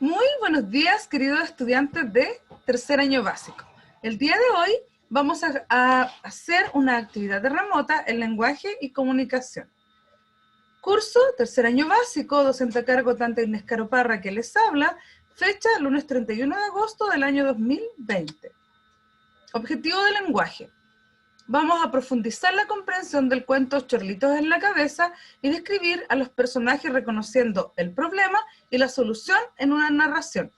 Muy buenos días, queridos estudiantes de tercer año básico. El día de hoy vamos a hacer una actividad de remota en lenguaje y comunicación. Curso tercer año básico, docente a cargo Tanta Inés Caro Parra que les habla, fecha lunes 31 de agosto del año 2020. Objetivo del lenguaje. Vamos a profundizar la comprensión del cuento Chorlitos en la cabeza y describir a los personajes reconociendo el problema y la solución en una narración.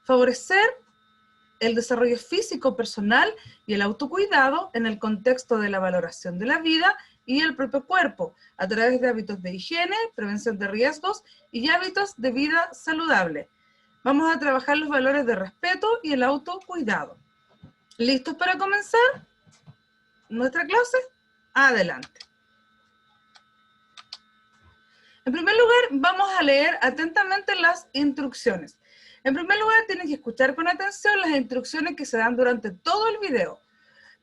Favorecer el desarrollo físico personal y el autocuidado en el contexto de la valoración de la vida y el propio cuerpo, a través de hábitos de higiene, prevención de riesgos y hábitos de vida saludable. Vamos a trabajar los valores de respeto y el autocuidado. ¿Listos para comenzar nuestra clase? Adelante. En primer lugar, vamos a leer atentamente las instrucciones. En primer lugar, tienen que escuchar con atención las instrucciones que se dan durante todo el video.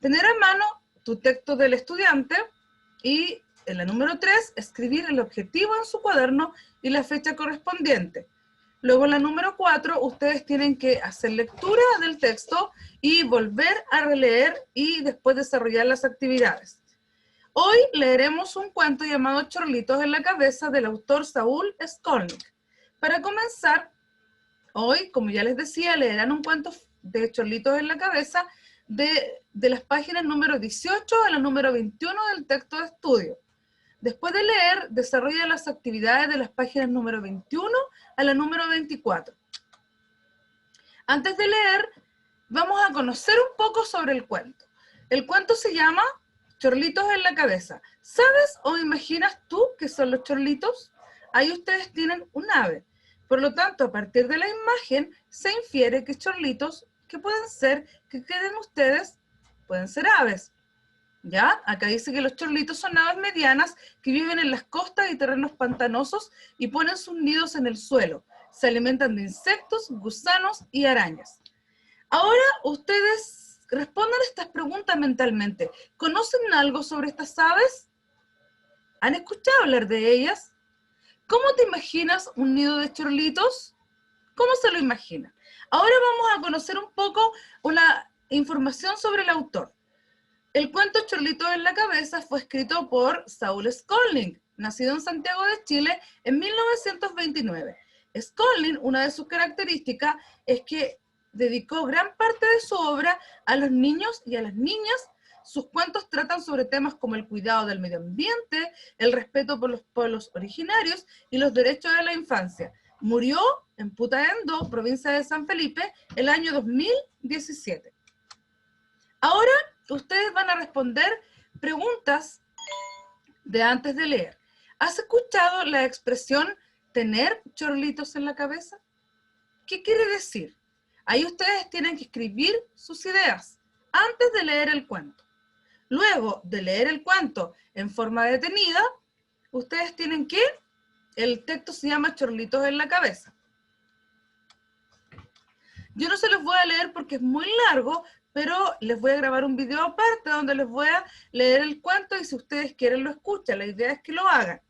Tener a mano tu texto del estudiante y en la número 3, escribir el objetivo en su cuaderno y la fecha correspondiente. Luego en la número 4, ustedes tienen que hacer lectura del texto y volver a releer y después desarrollar las actividades. Hoy leeremos un cuento llamado Chorlitos en la cabeza del autor Saúl Skolnick. Para comenzar, hoy, como ya les decía, leerán un cuento de Chorlitos en la cabeza de las páginas número 18 a la número 21 del texto de estudio. Después de leer, desarrolla las actividades de las páginas número 21 a la número 24. Antes de leer, vamos a conocer un poco sobre el cuento. El cuento se llama Chorlitos en la cabeza. ¿Sabes o imaginas tú qué son los chorlitos? Ahí ustedes tienen un ave. Por lo tanto, a partir de la imagen, se infiere que chorlitos, que pueden ser, que creen ustedes, pueden ser aves. ¿Ya? Acá dice que los chorlitos son aves medianas que viven en las costas y terrenos pantanosos y ponen sus nidos en el suelo. Se alimentan de insectos, gusanos y arañas. Ahora ustedes respondan estas preguntas mentalmente. ¿Conocen algo sobre estas aves? ¿Han escuchado hablar de ellas? ¿Cómo te imaginas un nido de chorlitos? ¿Cómo se lo imagina? Ahora vamos a conocer un poco una información sobre el autor. El cuento Chorlitos en la cabeza fue escrito por Saúl Skolnick, nacido en Santiago de Chile en 1929. Skolnick, una de sus características es que dedicó gran parte de su obra a los niños y a las niñas. Sus cuentos tratan sobre temas como el cuidado del medio ambiente, el respeto por los pueblos originarios y los derechos de la infancia. Murió en Putaendo, provincia de San Felipe, el año 2017. Ahora ustedes van a responder preguntas de antes de leer. ¿Has escuchado la expresión tener chorlitos en la cabeza? ¿Qué quiere decir? Ahí ustedes tienen que escribir sus ideas antes de leer el cuento. Luego de leer el cuento en forma detenida, ustedes tienen que, el texto se llama Chorlitos en la cabeza. Yo no se los voy a leer porque es muy largo, pero les voy a grabar un video aparte donde les voy a leer el cuento y si ustedes quieren lo escuchan. La idea es que lo hagan.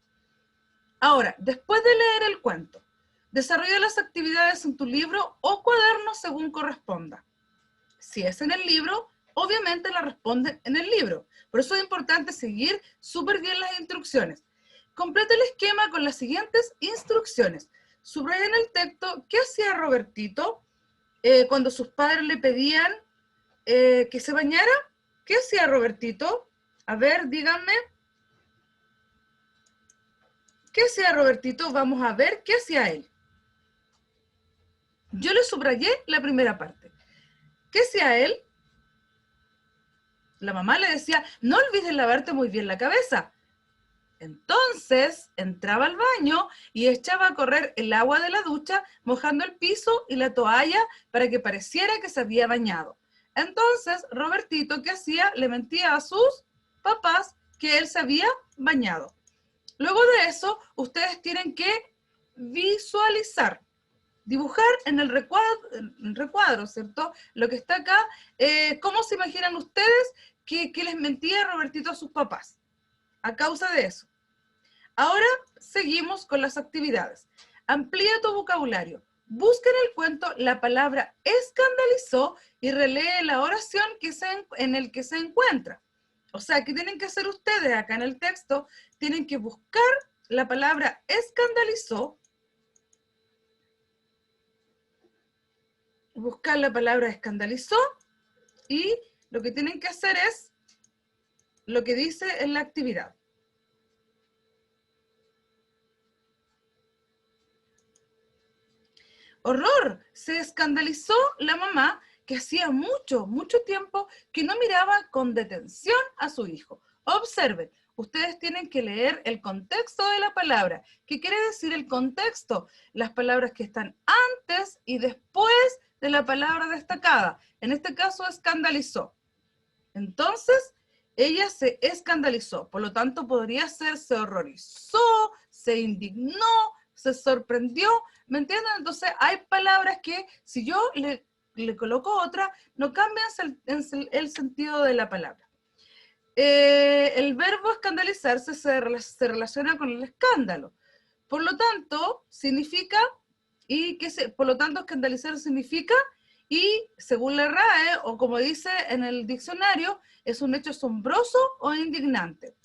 Ahora, después de leer el cuento, desarrolla las actividades en tu libro o cuaderno según corresponda. Si es en el libro, obviamente la responden en el libro. Por eso es importante seguir súper bien las instrucciones. Completa el esquema con las siguientes instrucciones. Subraya en el texto qué hacía Robertito cuando sus padres le pedían que se bañara. ¿Qué hacía Robertito? A ver, díganme. ¿Qué hacía Robertito? Vamos a ver qué hacía él. Yo le subrayé la primera parte. ¿Qué hacía él? La mamá le decía, no olvides lavarte muy bien la cabeza. Entonces entraba al baño y echaba a correr el agua de la ducha, mojando el piso y la toalla para que pareciera que se había bañado. Entonces Robertito, ¿qué hacía? Le mentía a sus papás que él se había bañado. Luego de eso, ustedes tienen que visualizar, dibujar en el recuadro, ¿cierto? Lo que está acá, ¿cómo se imaginan ustedes que les mentía Robertito a sus papás? A causa de eso. Ahora seguimos con las actividades. Amplía tu vocabulario. busque en el cuento la palabra escandalizó y relee la oración en el que se encuentra. O sea, ¿qué tienen que hacer ustedes acá en el texto? Tienen que buscar la palabra escandalizó, buscar la palabra escandalizó, y lo que tienen que hacer es lo que dice en la actividad. ¡Horror! Se escandalizó la mamá, que hacía mucho tiempo que no miraba con detención a su hijo. Observen, ustedes tienen que leer el contexto de la palabra. ¿Qué quiere decir el contexto? Las palabras que están antes y después de la palabra destacada. En este caso, escandalizó. Entonces, ella se escandalizó. Por lo tanto, podría ser se horrorizó, se indignó, se sorprendió. ¿Me entienden? Entonces, hay palabras que si yo le coloco otra, no cambian el sentido de la palabra. El verbo escandalizarse se relaciona con el escándalo. Por lo tanto, significa, por lo tanto, escandalizar significa, y según la RAE, o como dice en el diccionario, es un hecho asombroso o indignante.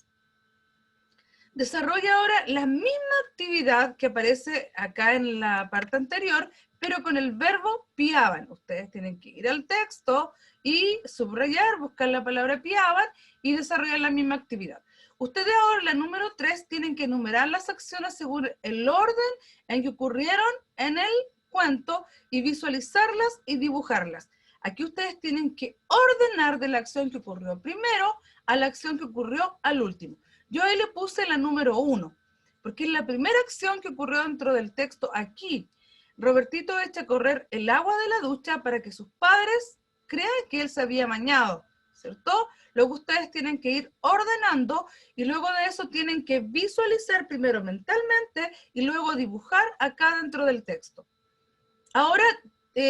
Desarrolla ahora la misma actividad que aparece acá en la parte anterior, pero con el verbo piaban. Ustedes tienen que ir al texto y subrayar, buscar la palabra piaban y desarrollar la misma actividad. Ustedes ahora, la número 3, tienen que enumerar las acciones según el orden en que ocurrieron en el cuento y visualizarlas y dibujarlas. Aquí ustedes tienen que ordenar de la acción que ocurrió primero a la acción que ocurrió al último. Yo ahí le puse la número 1, porque es la primera acción que ocurrió dentro del texto aquí. Robertito echa a correr el agua de la ducha para que sus padres crean que él se había bañado, ¿cierto? Luego ustedes tienen que ir ordenando y luego de eso tienen que visualizar primero mentalmente y luego dibujar acá dentro del texto. Ahora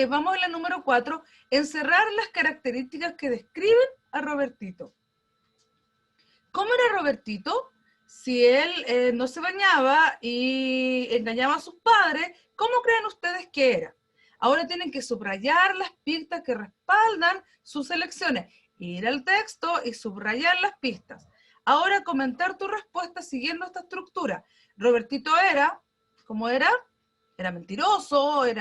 vamos a la número 4, encerrar las características que describen a Robertito. ¿Cómo era Robertito? Si él no se bañaba y engañaba a sus padres, ¿cómo creen ustedes que era? Ahora tienen que subrayar las pistas que respaldan sus elecciones, ir al texto y subrayar las pistas. Ahora comentar tu respuesta siguiendo esta estructura. Robertito era, ¿cómo era? Era mentiroso, y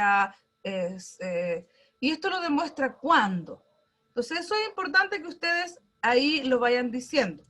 esto lo demuestra cuándo. Entonces eso es importante que ustedes ahí lo vayan diciendo.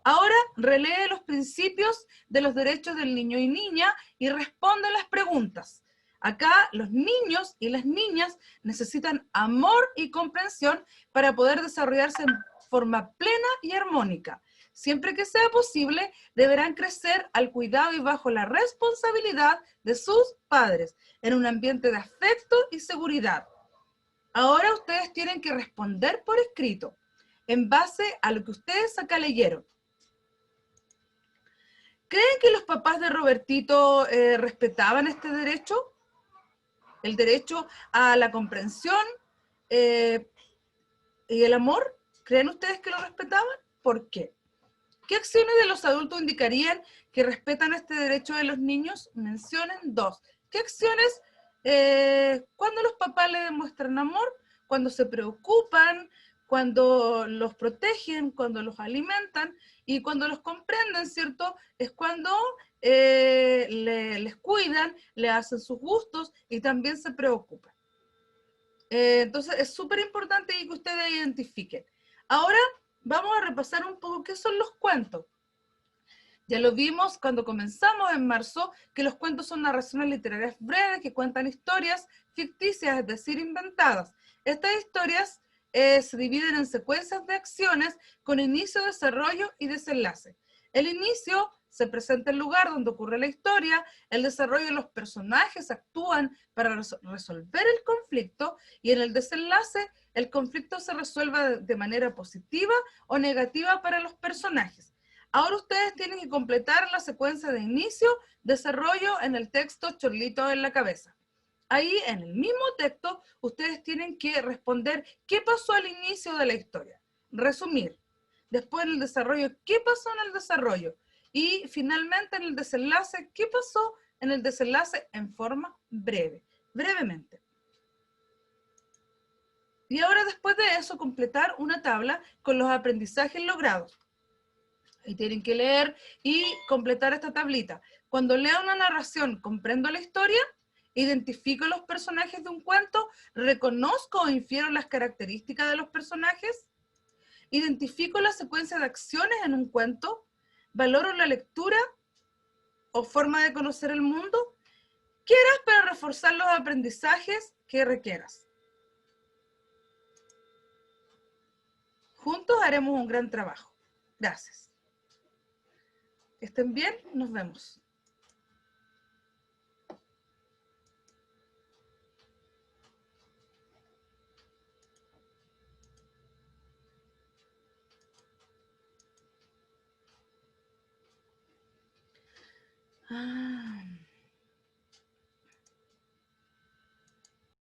Ahora relee los principios de los derechos del niño y niña y responde las preguntas. Acá los niños y las niñas necesitan amor y comprensión para poder desarrollarse en forma plena y armónica. Siempre que sea posible, deberán crecer al cuidado y bajo la responsabilidad de sus padres, en un ambiente de afecto y seguridad. Ahora ustedes tienen que responder por escrito, en base a lo que ustedes acá leyeron. ¿Creen que los papás de Robertito respetaban este derecho? El derecho a la comprensión y el amor. ¿Creen ustedes que lo respetaban? ¿Por qué? ¿Qué acciones de los adultos indicarían que respetan este derecho de los niños? Mencionen 2. ¿Qué acciones cuando los papás le demuestran amor? Cuando se preocupan, cuando los protegen, cuando los alimentan y cuando los comprenden, ¿cierto? Es cuando les cuidan, le hacen sus gustos y también se preocupan. Entonces es súper importante que ustedes identifiquen. Ahora vamos a repasar un poco qué son los cuentos. Ya lo vimos cuando comenzamos en marzo, que los cuentos son narraciones literarias breves que cuentan historias ficticias, es decir, inventadas. Estas historias se dividen en secuencias de acciones con inicio, desarrollo y desenlace. El inicio se presenta el lugar donde ocurre la historia, el desarrollo de los personajes actúan para resolver el conflicto y en el desenlace el conflicto se resuelve de manera positiva o negativa para los personajes. Ahora ustedes tienen que completar la secuencia de inicio, desarrollo en el texto Chorlito en la cabeza. Ahí en el mismo texto ustedes tienen que responder qué pasó al inicio de la historia, resumir. Después en el desarrollo, qué pasó en el desarrollo. Y finalmente en el desenlace, qué pasó en el desenlace en forma breve. brevemente. Y ahora, después de eso, completar una tabla con los aprendizajes logrados. Y tienen que leer y completar esta tablita. Cuando leo una narración, comprendo la historia, identifico los personajes de un cuento, reconozco o infiero las características de los personajes, identifico la secuencia de acciones en un cuento, valoro la lectura o forma de conocer el mundo, quieras para reforzar los aprendizajes que requieras. Juntos haremos un gran trabajo. Gracias. Que estén bien, nos vemos. Ah.